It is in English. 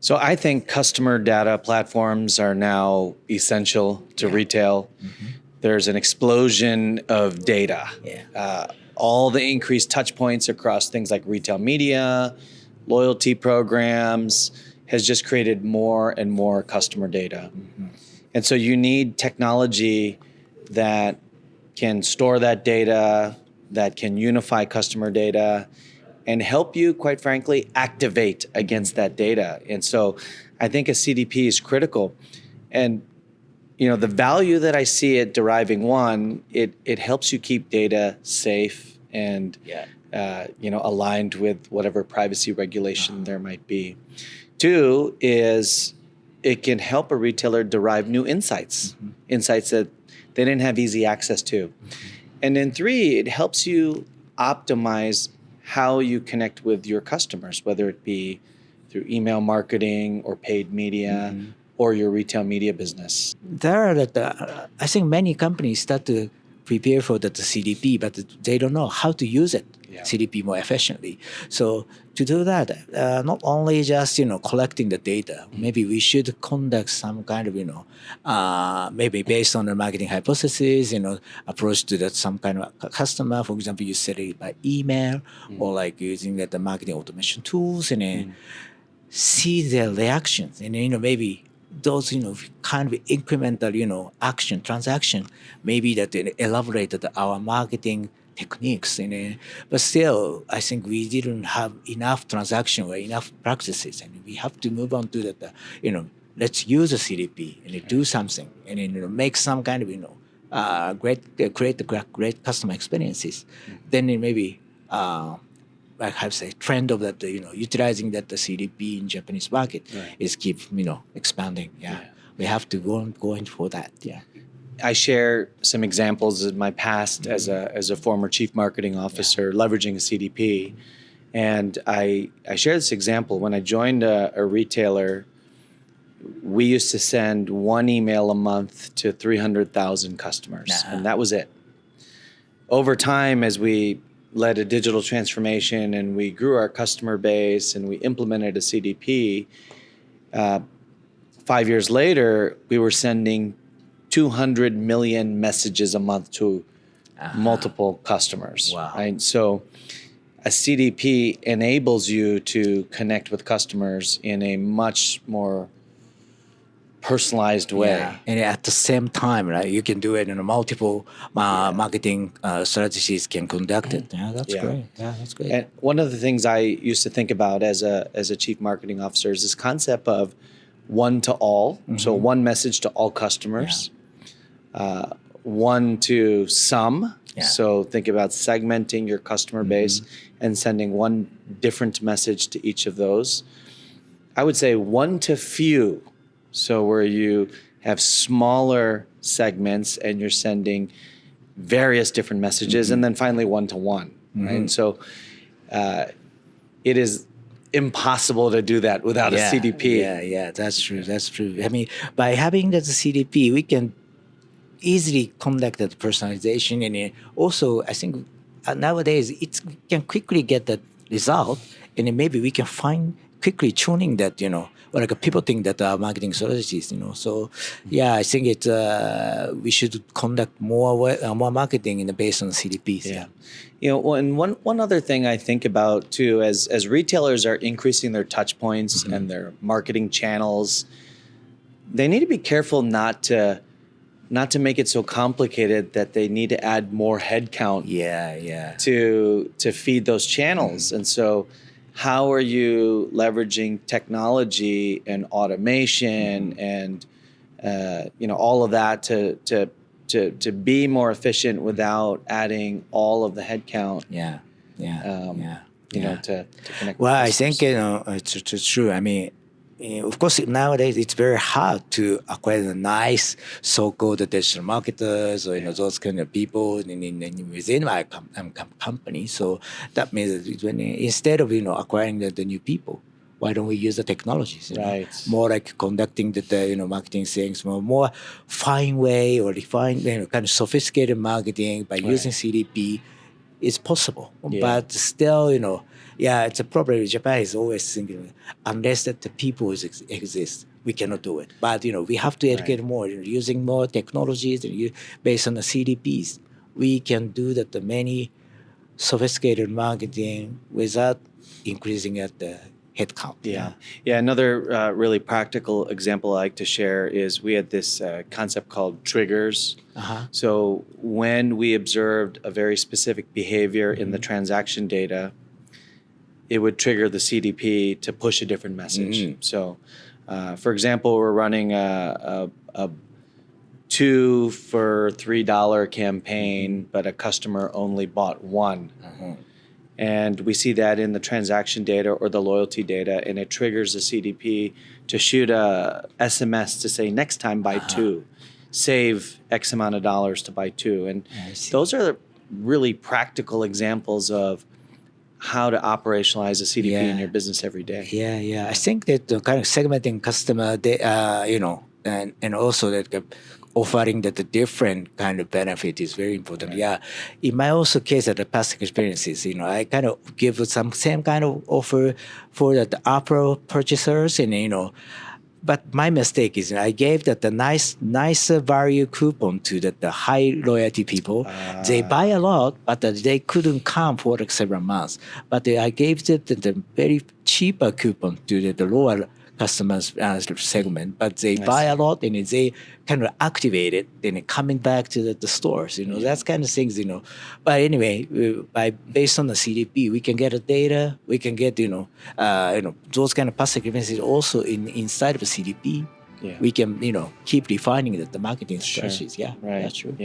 So I think customer data platforms are now essential to retail. There's an explosion of data. All the increased touch points across things like retail media, loyalty programs has just created more and more customer data. And so you need technology that can store that data, that can unify customer data, and help you, quite frankly, activate against that data. And so I think a CDP is critical. And the value that I see it deriving, one, it helps you keep data safe and aligned with whatever privacy regulation there might be. Two is it can help a retailer derive new insights, insights that they didn't have easy access to. And then three, it helps you optimize how you connect with your customers, whether it be through email marketing or paid media or your retail media business. I think many companies start to prepare for the CDP, but they don't know how to use it, CDP more efficiently. So to do that, not only just collecting the data, maybe we should conduct some kind of maybe based on the marketing hypothesis, approach to that some kind of customer. For example, you set it by email or like using the marketing automation tools and see their reactions and maybe those kind of incremental action transaction maybe that elaborated our marketing techniques but still I think we didn't have enough transaction or enough practices, and we have to move on to that let's use a CDP and do something and make some kind of create great customer experiences. Then maybe I have to say trend of that utilizing that the CDP in Japanese market is keep expanding. We have to go in for that. I share some examples of my past as a former chief marketing officer leveraging a CDP, and I share this example. When I joined a retailer, we used to send one email a month to 300,000 customers, and that was it. Over time, as we led a digital transformation and we grew our customer base and we implemented a CDP, 5 years later, we were sending 200 million messages a month to multiple customers. Wow. Right? So a CDP enables you to connect with customers in a much more personalized way. And at the same time, right, you can do it in multiple marketing strategies can conduct it. That's great. That's great. And one of the things I used to think about as a chief marketing officer is this concept of one to all. So one message to all customers, one to some. So think about segmenting your customer base and sending one different message to each of those. I would say one to few. So where you have smaller segments and you're sending various different messages, and then finally one to one. Right? So it is impossible to do that without a CDP. Yeah, that's true. That's true. I mean, by having that CDP, we can easily conduct that personalization, and also I think nowadays it can quickly get that result, and then maybe we can find quickly tuning that or like pivoting that marketing strategies. So I think it we should conduct more marketing based on CDPs. And one other thing I think about too, as retailers are increasing their touch points and their marketing channels, they need to be careful not to make it so complicated that they need to add more headcount to feed those channels. And so how are you leveraging technology and automation and all of that to be more efficient without adding all of the headcount? To connect. Well, I think it's true. I mean, of course, nowadays it's very hard to acquire the nice so-called digital marketers or those kind of people within my company. So that means that instead of acquiring the new people, why don't we use the technologies? More like conducting the marketing things more fine way or refined kind of sophisticated marketing by using CDP. it's possible. Yeah. But still, it's a problem. Japan is always thinking, unless that the people exist, we cannot do it. But, we have to educate more, using more technologies based on the CDPs. We can do that many sophisticated marketing without increasing at the headcount. Yeah. Another really practical example I like to share is we had this concept called triggers. So when we observed a very specific behavior in the transaction data, it would trigger the CDP to push a different message. So, for example, we're running a 2 for $3 campaign, but a customer only bought 1. And we see that in the transaction data or the loyalty data, and it triggers the CDP to shoot a SMS to say, next time buy 2, save X amount of dollars to buy 2. And those are really practical examples of how to operationalize a CDP in your business every day. I think that kind of segmenting customer, and also that offering that the different kind of benefit is very important. In my also case at the past experiences, I kind of give some same kind of offer for the Apple purchasers, and but my mistake is I gave that the nicer value coupon to the high loyalty people. They buy a lot, but they couldn't come for like several months. But I gave the very cheaper coupon to the lower customers segment, but they buy a lot and they kind of activate it and coming back to the stores. That's kind of things. But anyway, based on the CDP, we can get the data. We can get those kind of past experiences also inside of the CDP. We can keep refining the marketing strategies. That's true.